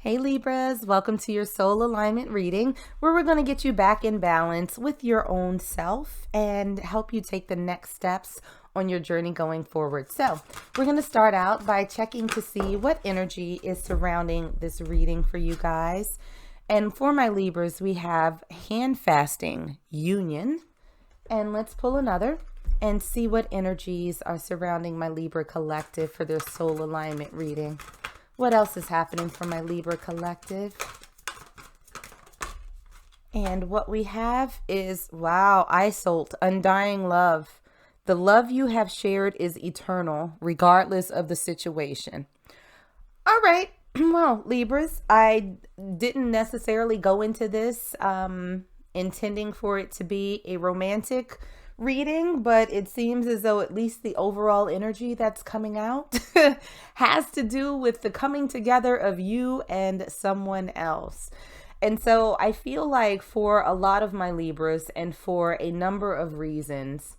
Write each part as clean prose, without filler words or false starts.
Hey Libras, welcome to your soul alignment reading where we're going to get you back in balance with your own self and help you take the next steps on your journey going forward. So we're going to start out by checking to see what energy is surrounding this reading for you guys. And for my Libras, we have hand fasting union. And let's pull another and see what energies are surrounding my Libra collective for their soul alignment reading. What else is happening for my Libra collective? And what we have is, wow, Isolt, undying love. The love you have shared is eternal, regardless of the situation. All right. Well, Libras, I didn't necessarily go into this intending for it to be a romantic reading, but it seems as though at least the overall energy that's coming out has to do with the coming together of you and someone else. And so I feel like for a lot of my Libras and for a number of reasons,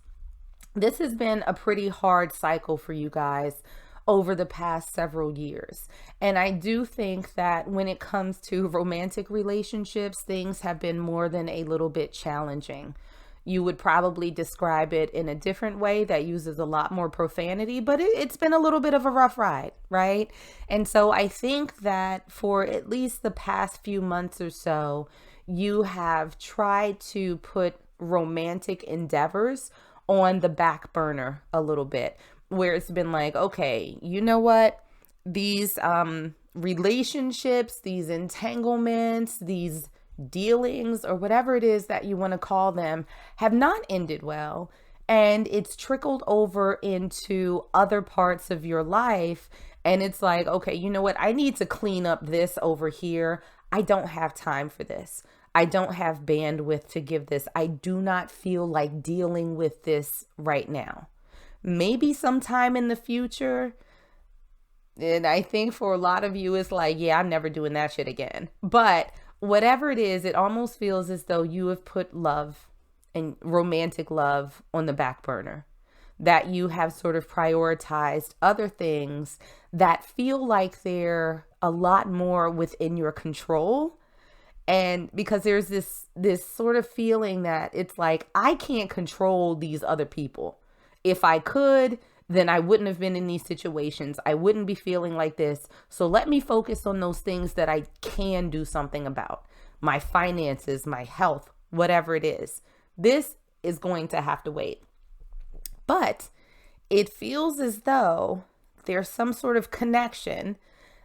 this has been a pretty hard cycle for you guys over the past several years. And I do think that when it comes to romantic relationships, things have been more than a little bit challenging. You would probably describe it in a different way that uses a lot more profanity, but it's been a little bit of a rough ride, right? And so I think that for at least the past few months or so, you have tried to put romantic endeavors on the back burner a little bit, where it's been like, okay, you know what? These relationships, these entanglements, these dealings, or whatever it is that you want to call them, have not ended well. And it's trickled over into other parts of your life. And it's like, okay, you know what? I need to clean up this over here. I don't have time for this. I don't have bandwidth to give this. I do not feel like dealing with this right now. Maybe sometime in the future. And I think for a lot of you, it's like, yeah, I'm never doing that shit again. But whatever it is, it almost feels as though you have put love and romantic love on the back burner, that you have sort of prioritized other things that feel like they're a lot more within your control. And because there's this sort of feeling that it's like, I can't control these other people. If I could, then I wouldn't have been in these situations. I wouldn't be feeling like this. So let me focus on those things that I can do something about. My finances, my health, whatever it is. This is going to have to wait. But it feels as though there's some sort of connection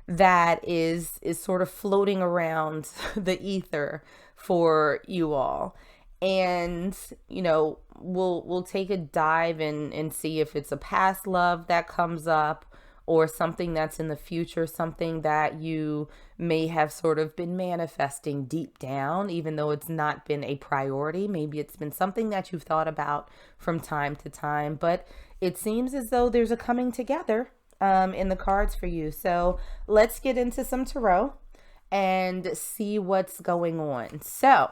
that is sort of floating around the ether for you all. And, you know, we'll take a dive and see if it's a past love that comes up or something that's in the future, something that you may have sort of been manifesting deep down, even though it's not been a priority. Maybe it's been something that you've thought about from time to time, but it seems as though there's a coming together in the cards for you. So let's get into some tarot and see what's going on. So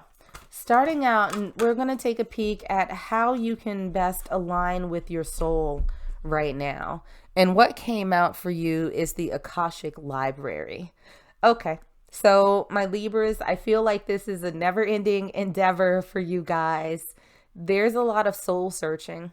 starting out, and we're going to take a peek at how you can best align with your soul right now. And what came out for you is the Akashic Library. Okay, so my Libras, I feel like this is a never-ending endeavor for you guys. There's a lot of soul searching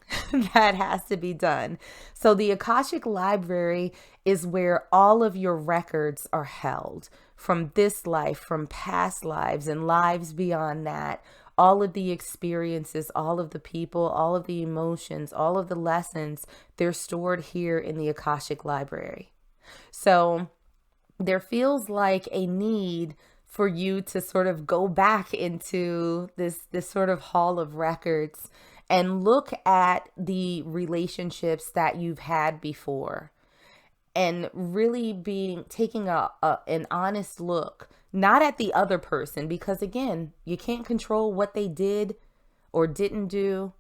that has to be done. So the Akashic Library is where all of your records are held from this life, from past lives and lives beyond that. All of the experiences, all of the people, all of the emotions, all of the lessons, they're stored here in the Akashic Library. So there feels like a need for you to sort of go back into this sort of hall of records and look at the relationships that you've had before and really taking an honest look, not at the other person, because again, you can't control what they did or didn't do,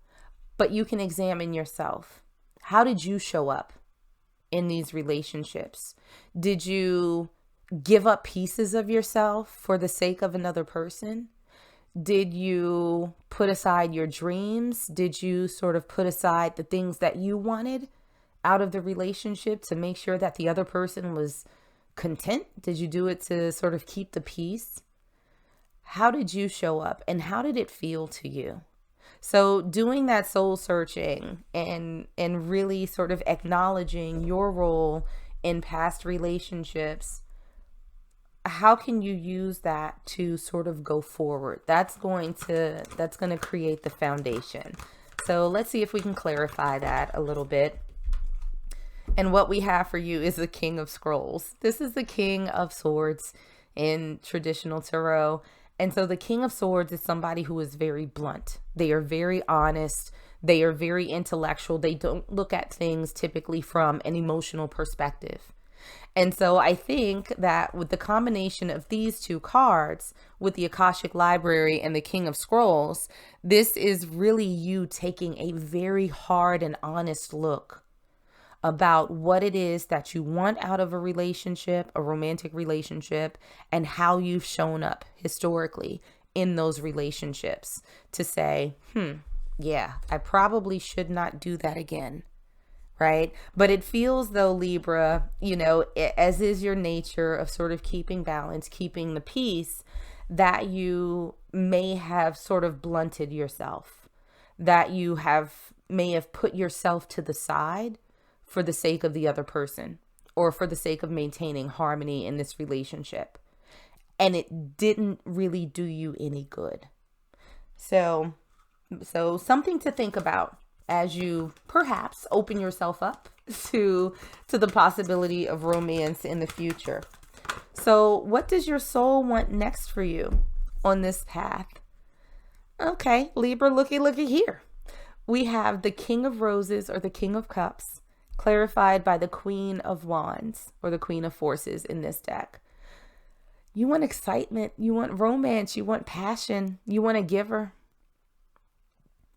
but you can examine yourself. How did you show up in these relationships? Did you give up pieces of yourself for the sake of another person? Did you put aside your dreams? Did you sort of put aside the things that you wanted out of the relationship to make sure that the other person was content? Did you do it to sort of keep the peace? How did you show up and how did it feel to you? So doing that soul searching and really sort of acknowledging your role in past relationships, how can you use that to sort of go forward? That's going to create the foundation. So let's see if we can clarify that a little bit. And what we have for you is the King of Scrolls. This is the King of Swords in traditional tarot. And so the King of Swords is somebody who is very blunt. They are very honest. They are very intellectual. They don't look at things typically from an emotional perspective. And so I think that with the combination of these two cards, with the Akashic Library and the King of Scrolls, this is really you taking a very hard and honest look about what it is that you want out of a relationship, a romantic relationship, and how you've shown up historically in those relationships to say, yeah, I probably should not do that again. Right? But it feels though, Libra, as is your nature of sort of keeping balance, keeping the peace, that you may have sort of blunted yourself, that you may have put yourself to the side for the sake of the other person or for the sake of maintaining harmony in this relationship. And it didn't really do you any good. So something to think about as you perhaps open yourself up to the possibility of romance in the future. So what does your soul want next for you on this path? Okay, Libra, looky here. We have the King of Roses or the King of Cups, clarified by the Queen of Wands or the Queen of Forces in this deck. You want excitement, you want romance, you want passion, you want a giver.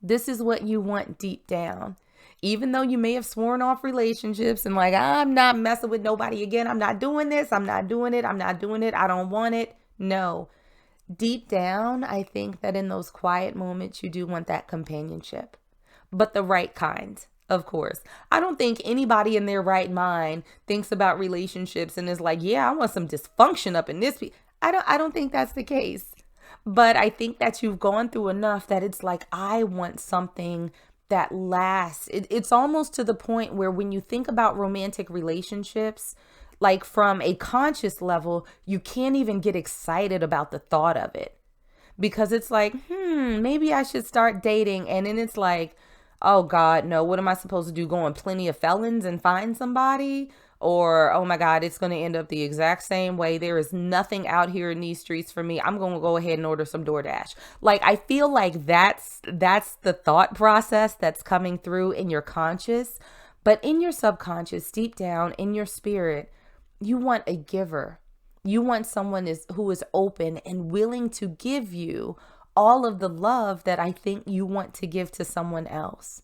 This is what you want deep down. Even though you may have sworn off relationships and like, I'm not messing with nobody again. I'm not doing this. I'm not doing it. I'm not doing it. I don't want it. No. Deep down, I think that in those quiet moments, you do want that companionship, but the right kind, of course. I don't think anybody in their right mind thinks about relationships and is like, yeah, I want some dysfunction up in this. I don't think that's the case. But I think that you've gone through enough that it's like, I want something that lasts. It's almost to the point where when you think about romantic relationships, like from a conscious level, you can't even get excited about the thought of it because it's like, maybe I should start dating. And then it's like, oh God, no, what am I supposed to do? Go on Plenty of Felons and find somebody? Or, oh my God, it's going to end up the exact same way. There is nothing out here in these streets for me. I'm going to go ahead and order some DoorDash. Like, I feel like that's the thought process that's coming through in your conscious. But in your subconscious, deep down in your spirit, you want a giver. You want someone who is open and willing to give you all of the love that I think you want to give to someone else.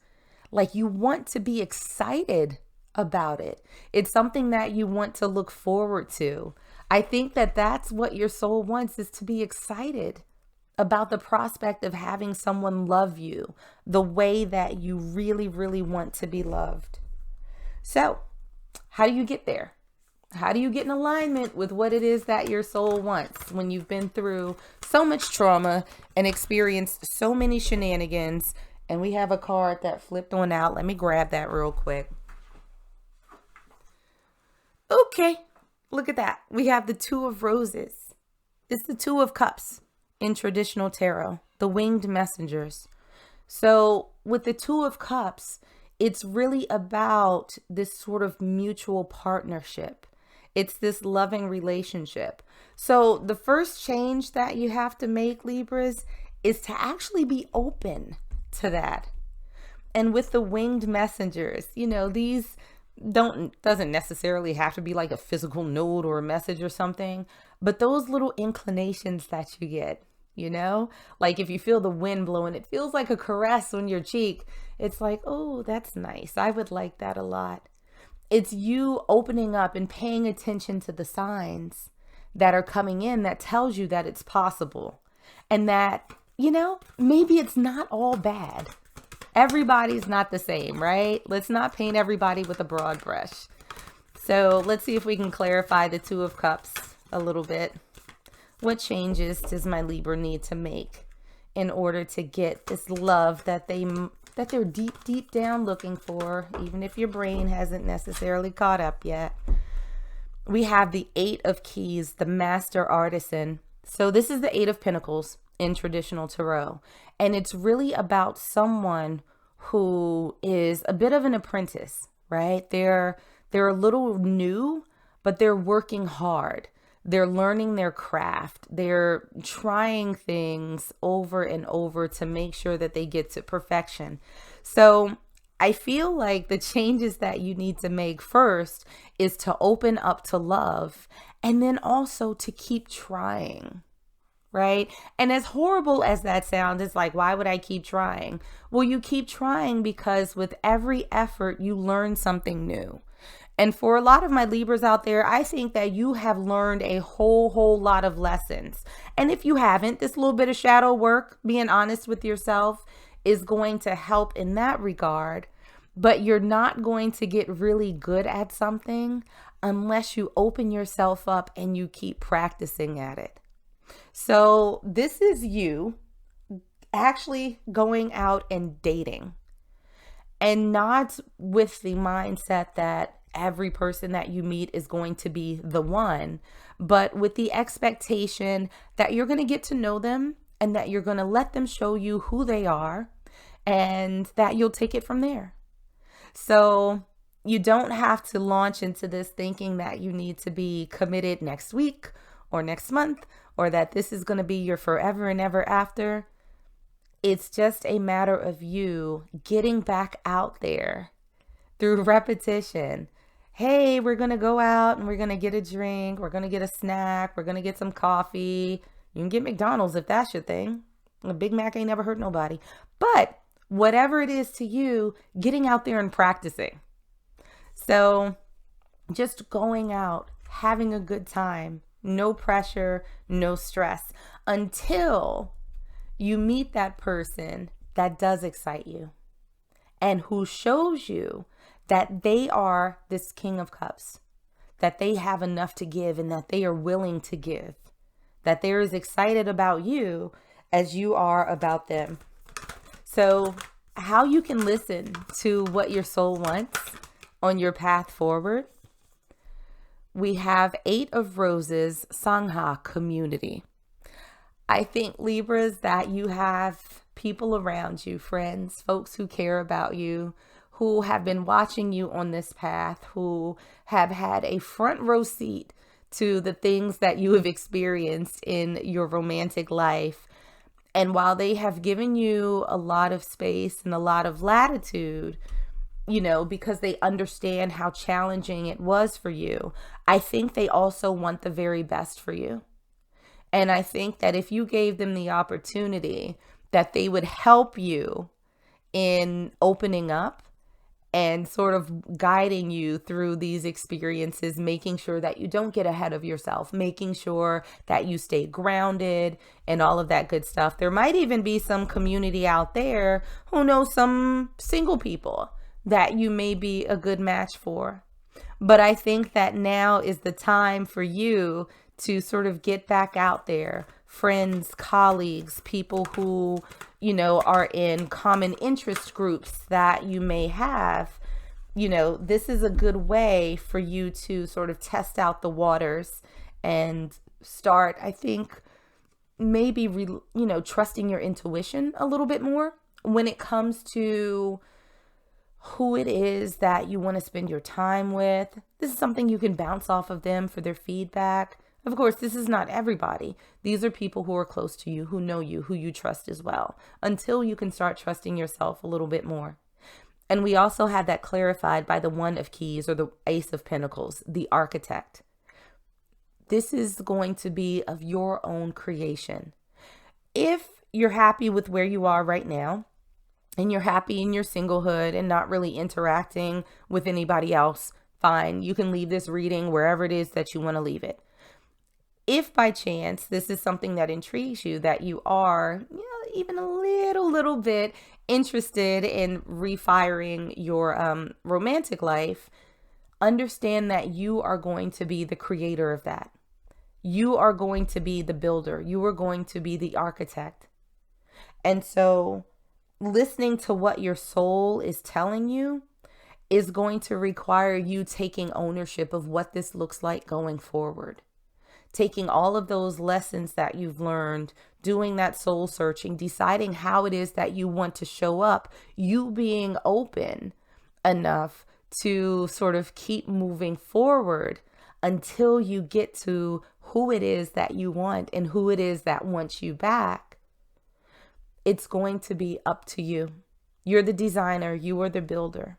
Like, you want to be excited about it. It's something that you want to look forward to. I think that that's what your soul wants, is to be excited about the prospect of having someone love you the way that you really, really want to be loved. So, how do you get there? How do you get in alignment with what it is that your soul wants when you've been through so much trauma and experienced so many shenanigans? And we have a card that flipped on out. Let me grab that real quick. Okay, look at that. We have the Two of Roses. It's the Two of Cups in traditional tarot, the winged messengers. So with the Two of Cups, it's really about this sort of mutual partnership. It's this loving relationship. So the first change that you have to make, Libras, is to actually be open to that. And with the winged messengers, these doesn't necessarily have to be like a physical note or a message or something, but those little inclinations that you get, like if you feel the wind blowing, it feels like a caress on your cheek. It's like, oh, that's nice. I would like that a lot. It's you opening up and paying attention to the signs that are coming in that tells you that it's possible and that, maybe it's not all bad. Everybody's not the same, right? Let's not paint everybody with a broad brush. So let's see if we can clarify the Two of Cups a little bit. What changes does my Libra need to make in order to get this love that they're deep down looking for, even if your brain hasn't necessarily caught up yet? We have the Eight of Keys, the Master Artisan. So this is the Eight of Pentacles in traditional tarot, and it's really about someone who is a bit of an apprentice, right? They're a little new, but they're working hard. They're learning their craft. They're trying things over and over to make sure that they get to perfection. So I feel like the changes that you need to make first is to open up to love, and then also to keep trying, right? And as horrible as that sounds, it's like, why would I keep trying? Well, you keep trying because with every effort, you learn something new. And for a lot of my Libras out there, I think that you have learned a whole lot of lessons. And if you haven't, this little bit of shadow work, being honest with yourself, is going to help in that regard. But you're not going to get really good at something unless you open yourself up and you keep practicing at it. So this is you actually going out and dating, and not with the mindset that every person that you meet is going to be the one, but with the expectation that you're going to get to know them and that you're going to let them show you who they are, and that you'll take it from there. So you don't have to launch into this thinking that you need to be committed next week or next month, or that this is going to be your forever and ever after. It's just a matter of you getting back out there through repetition. Hey, we're going to go out and we're going to get a drink. We're going to get a snack. We're going to get some coffee. You can get McDonald's if that's your thing. A Big Mac ain't never hurt nobody. But whatever it is to you, getting out there and practicing. So just going out, having a good time, no pressure, no stress, until you meet that person that does excite you and who shows you that they are this King of Cups, that they have enough to give and that they are willing to give, that they're as excited about you as you are about them. So how you can listen to what your soul wants on your path forward. We have Eight of Roses, Sangha, community. I think, Libras, that you have people around you, friends, folks who care about you, who have been watching you on this path, who have had a front row seat to the things that you have experienced in your romantic life. And while they have given you a lot of space and a lot of latitude, you know, because they understand how challenging it was for you, I think they also want the very best for you. And I think that if you gave them the opportunity, that they would help you in opening up and sort of guiding you through these experiences, making sure that you don't get ahead of yourself, making sure that you stay grounded and all of that good stuff. There might even be some community out there who knows some single people that you may be a good match for. But I think that now is the time for you to sort of get back out there. Friends, colleagues, people who, you know, are in common interest groups that you may have. You know, this is a good way for you to sort of test out the waters and start, I think, maybe, trusting your intuition a little bit more when it comes to who it is that you want to spend your time with. This is something you can bounce off of them for their feedback. Of course, this is not everybody. These are people who are close to you, who know you, who you trust as well, until you can start trusting yourself a little bit more. And we also had that clarified by the One of Keys, or the Ace of Pentacles, the Architect. This is going to be of your own creation. If you're happy with where you are right now, and you're happy in your singlehood and not really interacting with anybody else, fine. You can leave this reading wherever it is that you want to leave it. If by chance this is something that intrigues you, that you are, even a little bit interested in refiring your romantic life, understand that you are going to be the creator of that. You are going to be the builder. You are going to be the architect. And so listening to what your soul is telling you is going to require you taking ownership of what this looks like going forward. Taking all of those lessons that you've learned, doing that soul searching, deciding how it is that you want to show up, you being open enough to sort of keep moving forward until you get to who it is that you want and who it is that wants you back. It's going to be up to you. You're the designer, you are the builder,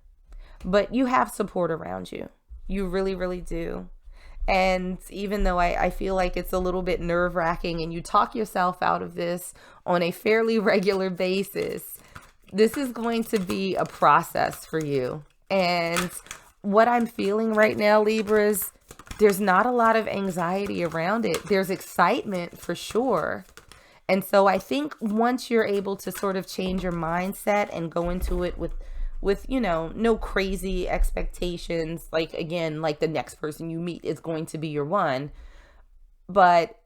but you have support around you. You really, really do. And even though I feel like it's a little bit nerve-wracking and you talk yourself out of this on a fairly regular basis, this is going to be a process for you. And what I'm feeling right now, Libras, there's not a lot of anxiety around it. There's excitement for sure. And so I think once you're able to sort of change your mindset and go into it with no crazy expectations, like, again, like the next person you meet is going to be your one. But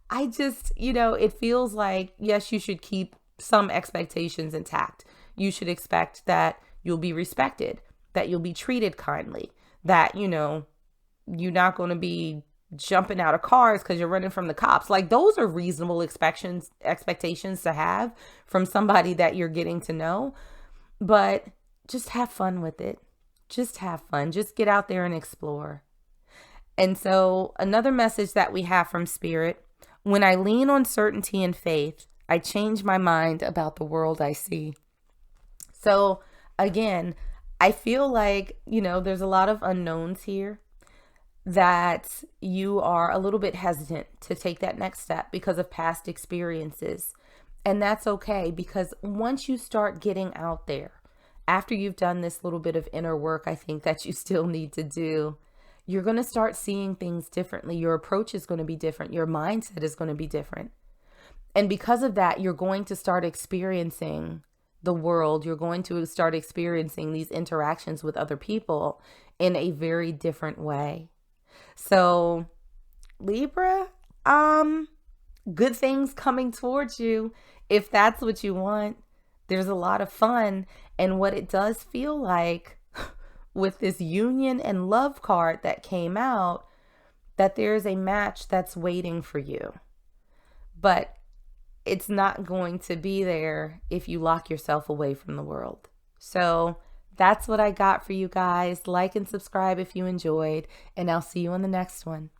I just, it feels like, yes, you should keep some expectations intact. You should expect that you'll be respected, that you'll be treated kindly, that, you're not going to be jumping out of cars because you're running from the cops. Like, those are reasonable expectations to have from somebody that you're getting to know. But just have fun with it. Just have fun. Just get out there and explore. And so another message that we have from Spirit: when I lean on certainty and faith, I change my mind about the world I see. So again, I feel like, there's a lot of unknowns here, that you are a little bit hesitant to take that next step because of past experiences. And that's okay, because once you start getting out there, after you've done this little bit of inner work, I think that you still need to do, you're going to start seeing things differently. Your approach is going to be different. Your mindset is going to be different. And because of that, you're going to start experiencing the world. You're going to start experiencing these interactions with other people in a very different way. So Libra, good things coming towards you if that's what you want. There's a lot of fun. And what it does feel like with this union and love card that came out, that there's a match that's waiting for you. But it's not going to be there if you lock yourself away from the world. So that's what I got for you guys. Like and subscribe if you enjoyed, and I'll see you on the next one.